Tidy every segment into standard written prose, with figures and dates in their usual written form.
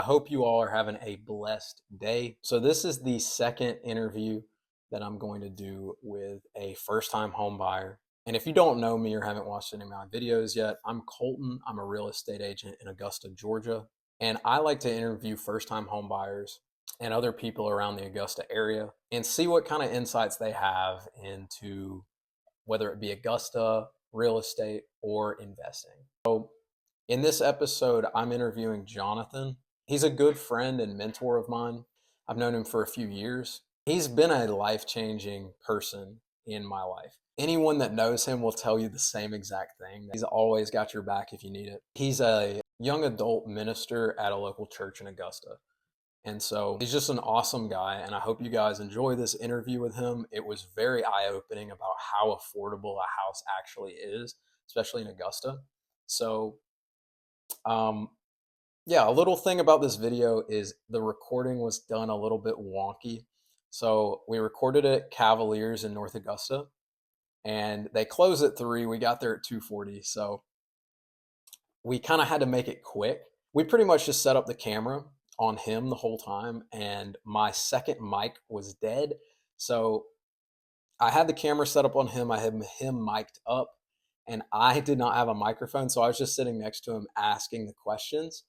I hope you all are having a blessed day. So, this is the second interview that I'm going to do with a first time home buyer. And if you don't know me or haven't watched any of my videos yet, I'm Colton. I'm a real estate agent in Augusta, Georgia. And I like to interview first time home buyers and other people around the Augusta area and see what kind of insights they have into whether it be Augusta, real estate, or investing. So, in this episode, I'm interviewing Jonathan. He's a good friend and mentor of mine. I've known him for a few years. He's been a life changing person in my life. Anyone that knows him will tell you the same exact thing. He's always got your back if you need it. He's a young adult minister at a local church in Augusta. And so he's just an awesome guy. And I hope you guys enjoy this interview with him. It was very eye opening about how affordable a house actually is, especially in Augusta. So, um, yeah, a little thing about this video is the recording was done a little bit wonky. So we recorded it at Cavaliers in North Augusta, and they close at 3. We got there at 2:40. So we kind of had to make it quick. We pretty much just set up the camera on him the whole time, and my second mic was dead. So I had the camera set up on him. I had him mic'd up, and I did not have a microphone. So I was just sitting next to him asking the questions.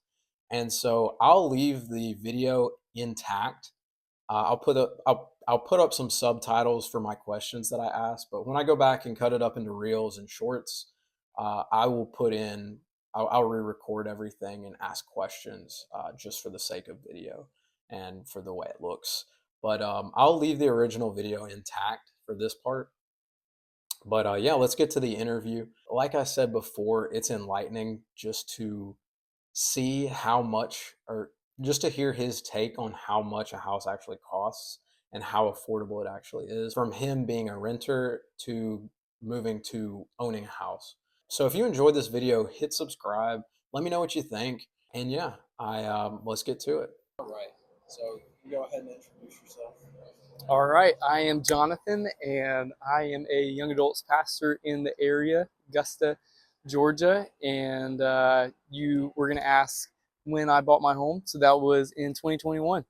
And so I'll leave the video intact. I'll put up some subtitles for my questions that I asked. But when I go back and cut it up into reels and shorts, I will put in. I'll re-record everything and ask questions just for the sake of video and for the way it looks. But I'll leave the original video intact for this part. But yeah, let's get to the interview. Like I said before, it's enlightening just to see how much, or just to hear his take on how much a house actually costs and how affordable it actually is, from him being a renter to moving to owning a house. So if you enjoyed this video, hit subscribe. Let me know what you think. And yeah, let's get to it. All right. So you go ahead and introduce yourself. All right, I am Jonathan, and I am a young adults pastor in the area, Augusta, Georgia. And you were going to ask when I bought my home, so that was in 2021. All right.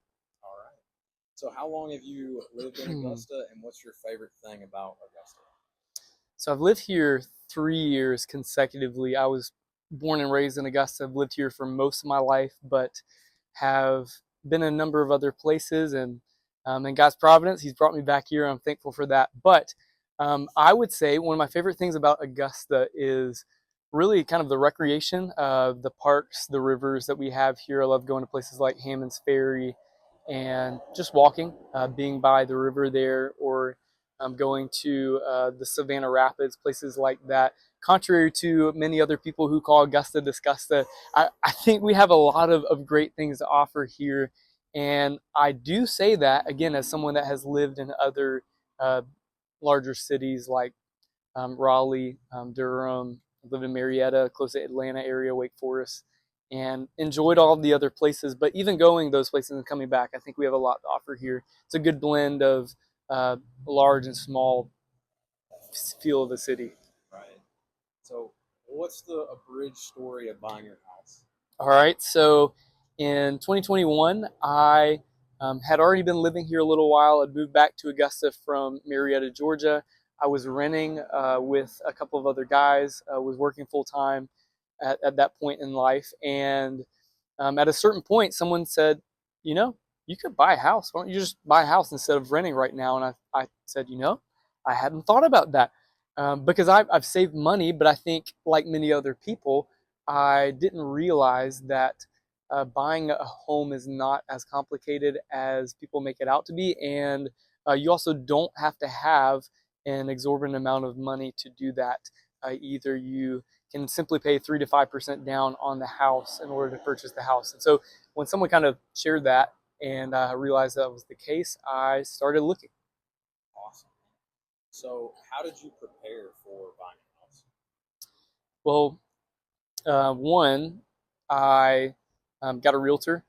So how long have you lived in Augusta, and what's your favorite thing about Augusta? So I've lived here 3 years consecutively. I was born and raised in Augusta. I've lived here for most of my life, but have been in a number of other places. And in God's providence, He's brought me back here. I'm thankful for that. But I would say one of my favorite things about Augusta is really kind of the recreation, the parks, the rivers that we have here. I love going to places like Hammond's Ferry and just walking, being by the river there, or going to the Savannah Rapids, places like that. Contrary to many other people who call Augusta Disgusta, I think we have a lot of great things to offer here. And I do say that, again, as someone that has lived in other uh, larger cities like Raleigh, Durham, lived in Marietta, close to Atlanta area, Wake Forest, and enjoyed all of the other places. But even going those places and coming back, I think we have a lot to offer here. It's a good blend of large and small feel of the city. Right. So, what's the abridged story of buying your house? All right, so in 2021, I had already been living here a little while. I'd moved back to Augusta from Marietta, Georgia. I was renting with a couple of other guys, was working full time at that point in life. And at a certain point, someone said, you know, you could buy a house. Why don't you just buy a house instead of renting right now? And I said, I hadn't thought about that because I've saved money, but I think like many other people, I didn't realize that buying a home is not as complicated as people make it out to be. And you also don't have to have an exorbitant amount of money to do that. Either you can simply pay 3 to 5% down on the house in order to purchase the house. And so when someone kind of shared that and I realized that was the case, I started looking. Awesome. So, how did you prepare for buying a house? Well, one, I got a realtor,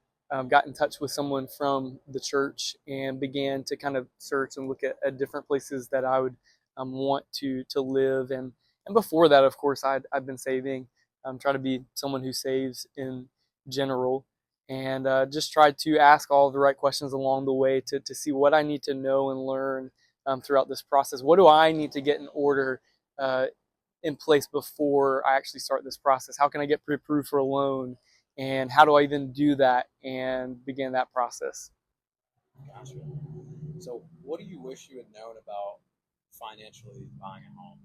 got in touch with someone from the church, and began to kind of search and look at different places that I would want to live. And before that, of course, I'd been saving, trying to be someone who saves in general. and just tried to ask all the right questions along the way to see what I need to know and learn throughout this process. What do I need to get in order uh, in place before I actually start this process? How can I get pre-approved for a loan? And how do I even do that and begin that process? Gotcha. So, what do you wish you had known about financially buying a home?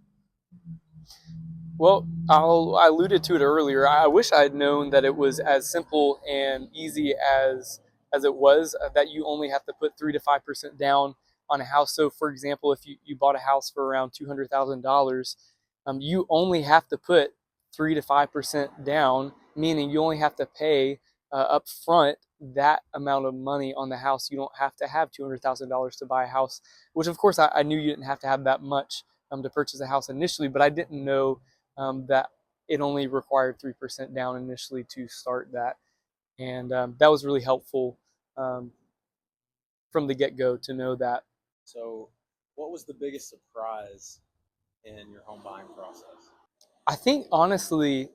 Well, I alluded to it earlier. I wish I had known that it was as simple and easy as it was. That you only have to put 3 to 5% down on a house. So, for example, if you bought a house for around $200,000, you only have to put 3 to 5% down, meaning you only have to pay up front that amount of money on the house. You don't have to have $200,000 to buy a house, which of course I knew you didn't have to have that much to purchase a house initially, but I didn't know that it only required 3% down initially to start that. And that was really helpful um, from the get go to know that. So, what was the biggest surprise in your home buying process? I think honestly,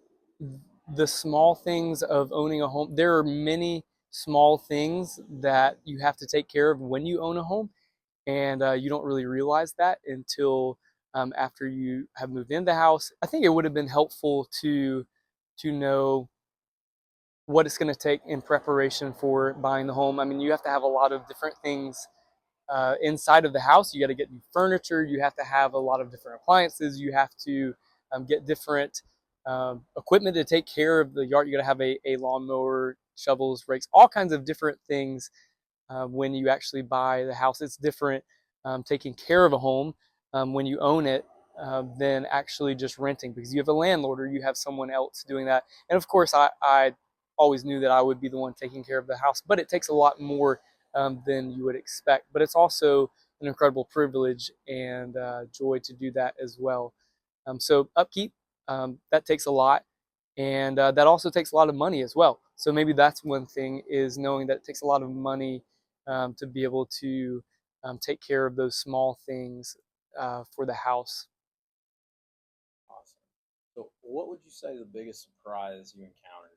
the small things of owning a home, there are many small things that you have to take care of when you own a home. And you don't really realize that until after you have moved into the house. I think it would have been helpful to know what it's going to take in preparation for buying the home. I mean, you have to have a lot of different things inside of the house. You got to get new furniture. You have to have a lot of different appliances. You have to get different equipment to take care of the yard. You got to have a lawnmower, shovels, rakes, all kinds of different things when you actually buy the house. It's different taking care of a home when you own it than actually just renting, because you have a landlord or you have someone else doing that. And of course, I always knew that I would be the one taking care of the house, but it takes a lot more than you would expect. But it's also an incredible privilege and joy to do that as well. So upkeep, that takes a lot, and that also takes a lot of money as well. So maybe that's one thing, is knowing that it takes a lot of money to be able to take care of those small things for the house. Awesome. So, what would you say the biggest surprise you encountered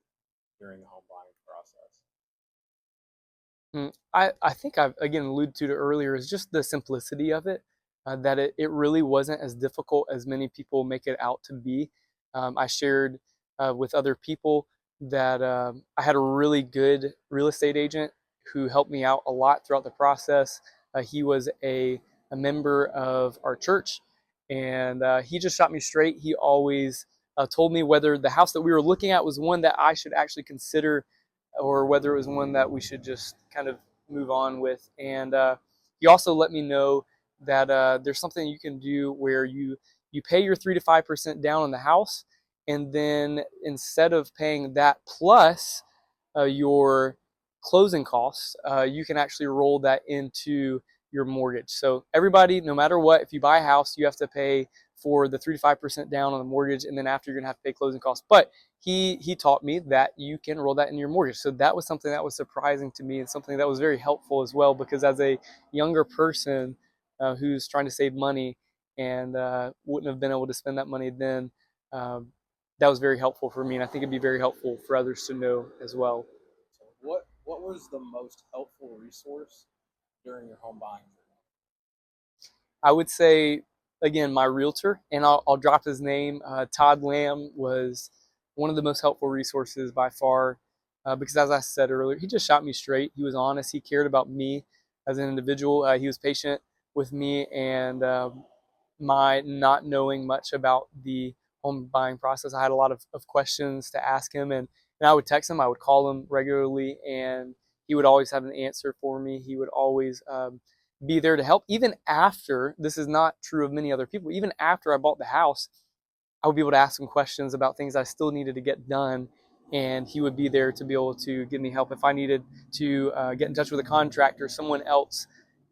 during the home buying process? I think I've again alluded to it earlier, is just the simplicity of it, that it really wasn't as difficult as many people make it out to be. I shared with other people that I had a really good real estate agent who helped me out a lot throughout the process. He was a member of our church, and he just shot me straight. He always told me whether the house that we were looking at was one that I should actually consider, or whether it was one that we should just kind of move on with. And he also let me know that there's something you can do where you pay your 3 to 5% down on the house, and then instead of paying that plus your closing costs, you can actually roll that into your mortgage. So everybody, no matter what, if you buy a house, you have to pay for the 3 to 5% down on the mortgage, and then after you're gonna have to pay closing costs. But he taught me that you can roll that in your mortgage. So that was something that was surprising to me, and something that was very helpful as well, because as a younger person who's trying to save money and wouldn't have been able to spend that money then, um, that was very helpful for me, and I think it'd be very helpful for others to know as well. So, what was the most helpful resource during your home buying journey? I would say, again, my realtor, and I'll drop his name. Todd Lamb was one of the most helpful resources by far, because as I said earlier, he just shot me straight. He was honest. He cared about me as an individual. He was patient with me, and my not knowing much about the home buying process, I had a lot of questions to ask him, and I would text him, I would call him regularly, and he would always have an answer for me. He would always be there to help. Even after, this is not true of many other people, even after I bought the house, I would be able to ask him questions about things I still needed to get done, and he would be there to be able to give me help. If I needed to get in touch with a contractor, someone else,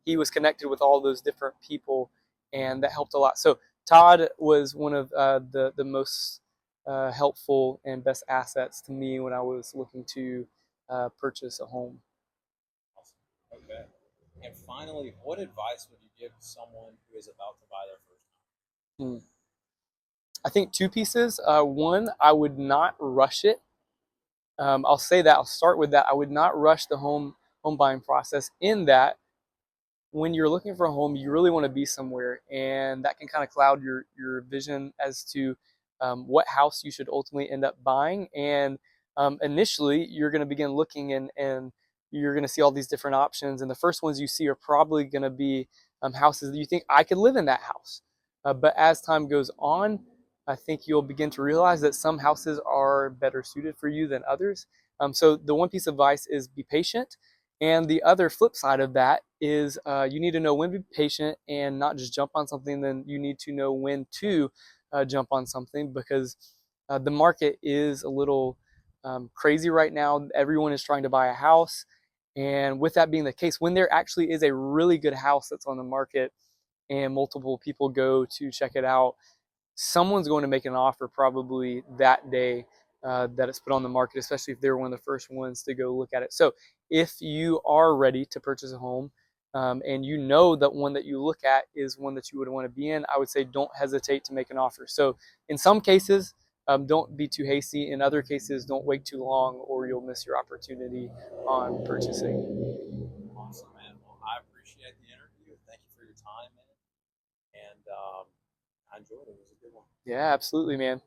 he was connected with all those different people, and that helped a lot. So Todd was one of the most helpful and best assets to me when I was looking to purchase a home. Awesome. Okay. And finally, what advice would you give to someone who is about to buy their first home? Hmm. I think two pieces. One, I would not rush it. I'll say that I'll start with that. I would not rush the home buying process in that when you're looking for a home, you really want to be somewhere, and that can kind of cloud your vision as to what house you should ultimately end up buying. And initially, you're going to begin looking, and you're going to see all these different options. And the first ones you see are probably going to be houses that you think I could live in that house. But as time goes on, I think you'll begin to realize that some houses are better suited for you than others. So the one piece of advice is be patient. And the other flip side of that is you need to know when to be patient and not just jump on something. Then you need to know when to jump on something, because the market is a little crazy right now. Everyone is trying to buy a house. And with that being the case, when there actually is a really good house that's on the market and multiple people go to check it out, someone's going to make an offer probably that day that it's put on the market, especially if they're one of the first ones to go look at it. So if you are ready to purchase a home, and you know that one that you look at is one that you would want to be in, I would say don't hesitate to make an offer. So in some cases, don't be too hasty. In other cases, don't wait too long or you'll miss your opportunity on purchasing. Awesome, man. Well, I appreciate the interview. Thank you for your time, man. And I enjoyed it. It was a good one. Yeah, absolutely, man.